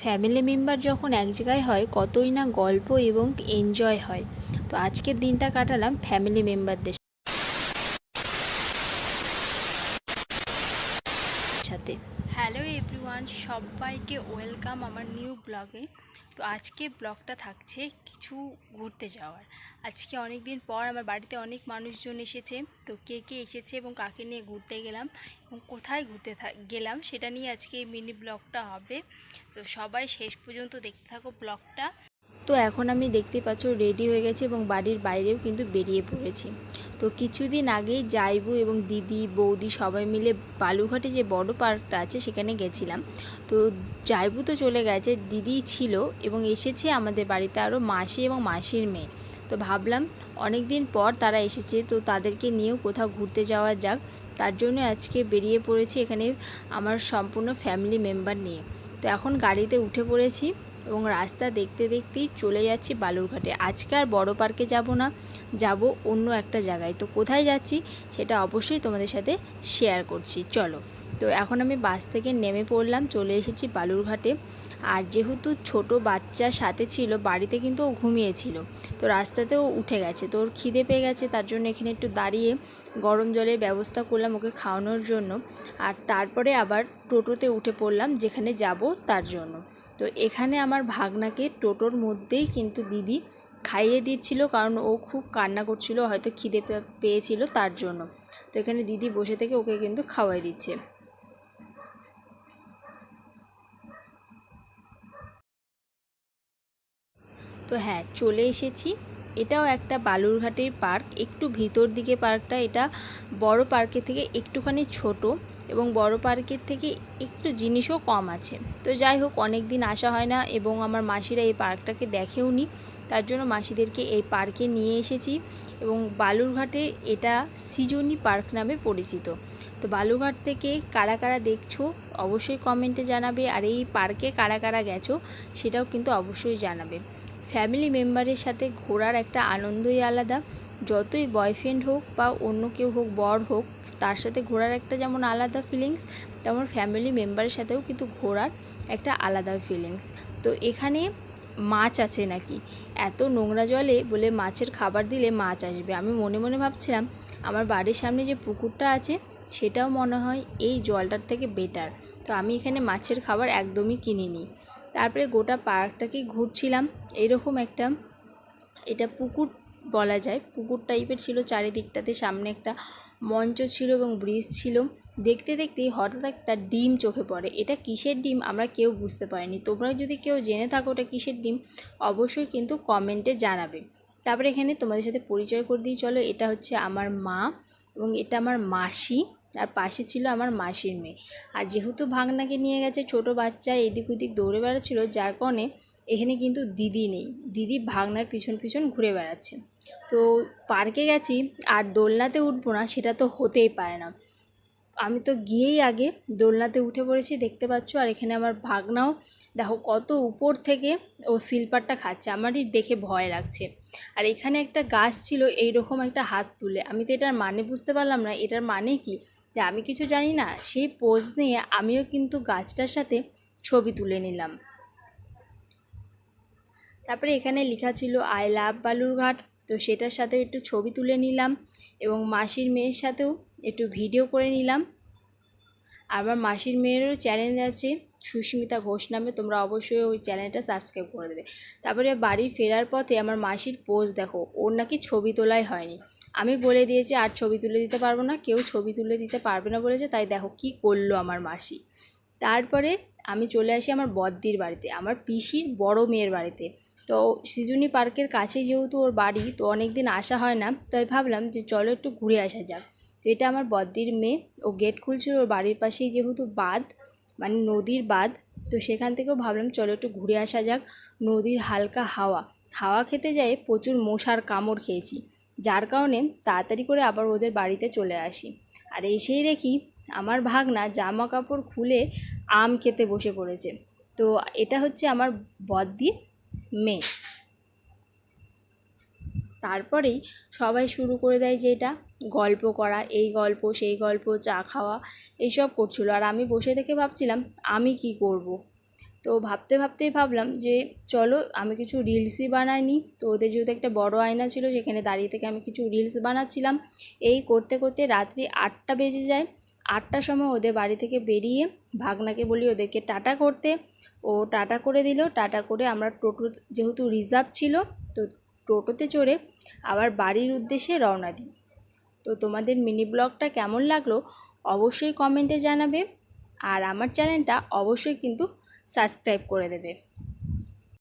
Family member যখন এক জায়গায় হয় কতই না গল্প এবং এনজয় হয়। তো আজকের দিনটা কাটালাম ফ্যামিলি মেম্বারদের সাথে। হ্যালো এভরিওয়ান, সবাইকে ওয়েলকাম আমার নিউ ব্লগে। তো আজকে ব্লগটা থাকছে কিছু ঘুরতে যাওয়ার। আজকে অনেক দিন পর আমার বাড়িতে অনেক মানুষজন এসেছে। তো কে কে এসেছে এবং কাকে নিয়ে ঘুরতে গেলাম এবং কোথায় ঘুরতে গেলাম সেটা নিয়ে আজকে এই মিনি ব্লগটা হবে। তো সবাই শেষ পর্যন্ত দেখতে থাকো ব্লগটা। তো এখন আমি দেখতে পাচ্ছ রেডি হয়ে গেছি এবং বাড়ির বাইরেও কিন্তু বেরিয়ে পড়েছি। তো কিছুদিন আগেই জাইবু এবং দিদি বৌদি সবাই মিলে বালুঘাটে যে বড় পার্কটা আছে সেখানে গেছিলাম। তো জাইবু তো চলে গেছে, দিদি ছিল এবং এসেছে আমাদের বাড়িতে আরও মাসি এবং মাসির মেয়ে। তো ভাবলাম অনেক দিন পর তারা এসেছে, তো তাদেরকে নিয়েও কোথাও ঘুরতে যাওয়া যাক। তার জন্য আজকে বেরিয়ে পড়েছি এখানে আমার সম্পূর্ণ ফ্যামিলি মেম্বার নিয়ে। তো এখন গাড়িতে উঠে পড়েছি এবং রাস্তা দেখতে দেখতেই চলে যাচ্ছি বালুরঘাটে। আজকে আর বড় পার্কে যাব না, যাব অন্য একটা জায়গায়। তো কোথায় যাচ্ছি সেটা অবশ্যই তোমাদের সাথে শেয়ার করছি, চলো। তো এখন আমি বাস থেকে নেমে পড়লাম, চলে এসেছি বালুরঘাটে। আর যেহেতু ছোট বাচ্চা সাথে ছিল, বাড়িতে কিন্তু ও ঘুমিয়েছিল, তো রাস্তাতেও উঠে গেছে। তো ওর খিদে পেয়ে গেছে, তার জন্য এখানে একটু দাঁড়িয়ে গরম জলের ব্যবস্থা করলাম ওকে খাওয়ানোর জন্য। আর তারপরে আবার টোটোতে উঠে পড়লাম যেখানে যাব তার জন্য। তো এখানে আমার ভাগনাকে টোটোর মধ্যেই কিন্তু দিদি খাইয়ে দিচ্ছিল, কারণ ও খুব কান্না করছিল, হয়তো খিদে পেয়েছিল তার জন্য। তো এখানে দিদি বসে থেকে ওকে কিন্তু খাওয়াই দিচ্ছে। তো হ্যাঁ, চলে এসেছি। এটাও একটা বালুরঘাটের পার্ক, একটু ভিতর দিকে পার্কটা। এটা বড় পার্কের থেকে একটুখানি ছোট এবং বড় পার্কের থেকে একটু জিনিসও কম আছে। তো যাই হোক, অনেক দিন আসা হয় না এবং আমার মাসিরা এই পার্কটাকে দেখেও নি, তার জন্য মাসিদেরকে এই পার্কে নিয়ে এসেছি। এবং বালুরঘাটে এটা সৃজনী পার্ক নামে পরিচিত। তো বালুরঘাট থেকে কারা কারা দেখছো অবশ্যই কমেন্টে জানাবে, আর এই পার্কে কারা কারা গেছো সেটাও কিন্তু অবশ্যই জানাবে। ফ্যামিলি মেম্বারের সাথে ঘোরার একটা আনন্দই আলাদা। যতই বয়ফ্রেন্ড হোক বা অন্য কেউ হোক, বর হোক, তার সাথে ঘোরার একটা যেমন আলাদা ফিলিংস, তেমন ফ্যামিলি মেম্বারের সাথেও কিন্তু ঘোরার একটা আলাদা ফিলিংস। তো এখানে মাছ আছে নাকি, এত নোংরা জলে বলে মাছের খাবার দিলে মাছ আসবে। আমি মনে মনে ভাবছিলাম আমার বাড়ির সামনে যে পুকুরটা আছে সেটাও মনে হয় এই জলটার থেকে বেটার। তো আমি এখানে মাছের খাবার একদমই কিনিনি। তারপরে গোটা পার্কটাকে ঘুরছিলাম। এরকম একটা, এটা পুকুর বলা যায়, পুকুর টাইপের ছিল চারিদিকটাতে। সামনে একটা মঞ্চ ছিল এবং ব্রিজ ছিল। দেখতে দেখতেই হঠাৎ একটা ডিম চোখে পড়ে। এটা কিসের ডিম আমরা কেউ বুঝতে পারিনি। তোমরা যদি কেউ জেনে থাকো ওটা কিসের ডিম অবশ্যই কিন্তু কমেন্টে জানাবে। তারপরে এখানে তোমাদের সাথে পরিচয় করে দিই, চলো। এটা হচ্ছে আমার মা এবং এটা আমার মাসি, আর পাশে ছিল আমার মাসির মেয়ে। আর যেহেতু ভাগনাকে নিয়ে গেছে, ছোট বাচ্চা এদিক ওদিক দৌড়ে বেড়াচ্ছিল, যার কারণে এখানে কিন্তু দিদি নেই। দিদি ভাগনার পিছন পিছন ঘুরে বেড়াচ্ছে। তো পার্কে গেছি আর দোলনাতে উঠবো না সেটা তো হতেই পারে না। আমি তো গিয়েই আগে দোলনাতে উঠে পড়েছি, দেখতে পাচ্ছ। আর এখানে আমার ভাগনাও দেখো কত উপর থেকে ও স্লিপারটা খাচ্ছে, আমারই দেখে ভয় লাগছে। আর এখানে একটা গাছ ছিল এইরকম একটা হাত তুলে, আমি তো এটার মানে বুঝতে পারলাম না এটার মানে কি, যে আমি কিছু জানি না। সেই পোজ নিয়ে আমিও কিন্তু গাছটার সাথে ছবি তুলে নিলাম। তারপরে এখানে লেখা ছিল আই লাভ বালুরঘাট, তো সেটার সাথেও একটু ছবি তুলে নিলাম এবং মাসির মেয়ের সাথেও একটু ভিডিও করে নিলাম। আমার মাসির মেয়েরও চ্যানেল আছে সুস্মিতা ঘোষ নামে, তোমরা অবশ্যই ওই চ্যানেলটা সাবস্ক্রাইব করে দেবে। তারপরে বাড়ি ফেরার পথে আমার মাসির পোজ দেখো, ওর নাকি ছবি তোলাই হয়নি। আমি বলে দিয়েছি আর ছবি তুলে দিতে পারবো না, কেউ ছবি তুলে দিতে পারবে না বলেছে, তাই দেখো কি করলো আমার মাসি। তারপরে আমি চলে আসি আমার বদ্দির বাড়িতে, আমার পিসির বড় মেয়ের বাড়িতে। তো সৃজনী পার্কের কাছেই যেহেতু ওর বাড়ি, তো অনেক দিন আসা হয় না, তাই ভাবলাম যে চলো একটু ঘুরে আসা যাক। তো এটা আমার বদ্দির মেয়ে, ও গেট খুলছিল। ওর বাড়ির পাশেই যেহেতু বাঁধ, মানে নদীর বাঁধ, তো সেখান থেকেও ভাবলাম চলো একটু ঘুরে আসা যাক। নদীর হালকা হাওয়া হাওয়া খেতে যেয়ে প্রচুর মশার কামড় খেয়েছি, যার কারণে তাড়াতাড়ি করে আবার ওদের বাড়িতে চলে আসি। আর এসেই দেখি আমার ভাগনা জামা কাপড় খুলে আম খেতে বসে পড়েছে। তো এটা হচ্ছে আমার বদ্দির মেয়ে। তারপরেই সবাই শুরু করে দেয় যে এটা গল্প করা, এই গল্প সেই গল্প, চা খাওয়া এইসব করছিল। আর আমি বসে থেকে ভাবছিলাম আমি কি করব। তো ভাবতে ভাবতেই ভাবলাম যে চলো আমি কিছু রিলসই বানাই নি। তো ওদের যেহেতু একটা বড় আয়না ছিল, সেখানে দাঁড়িয়ে থেকে আমি কিছু রিলস বানাচ্ছিলাম। এই করতে করতে রাত্রি 8টা বেজে যায়। 8টার সময় ওদের বাড়ি থেকে বেরিয়ে ভাগনাকে বলি ওদেরকে টাটা করতে। ও টাটা করে দিল। টাটা করে আমরা টোটো, যেহেতু রিজার্ভ ছিল, তো টোটোতে চড়ে আবার বাড়ির উদ্দেশ্যে রওনা দিই। তো তোমাদের মিনি ব্লগটা কেমন লাগলো অবশ্যই কমেন্টে জানাবে, আর আমার চ্যানেলটা অবশ্যই কিন্তু সাবস্ক্রাইব করে দেবে।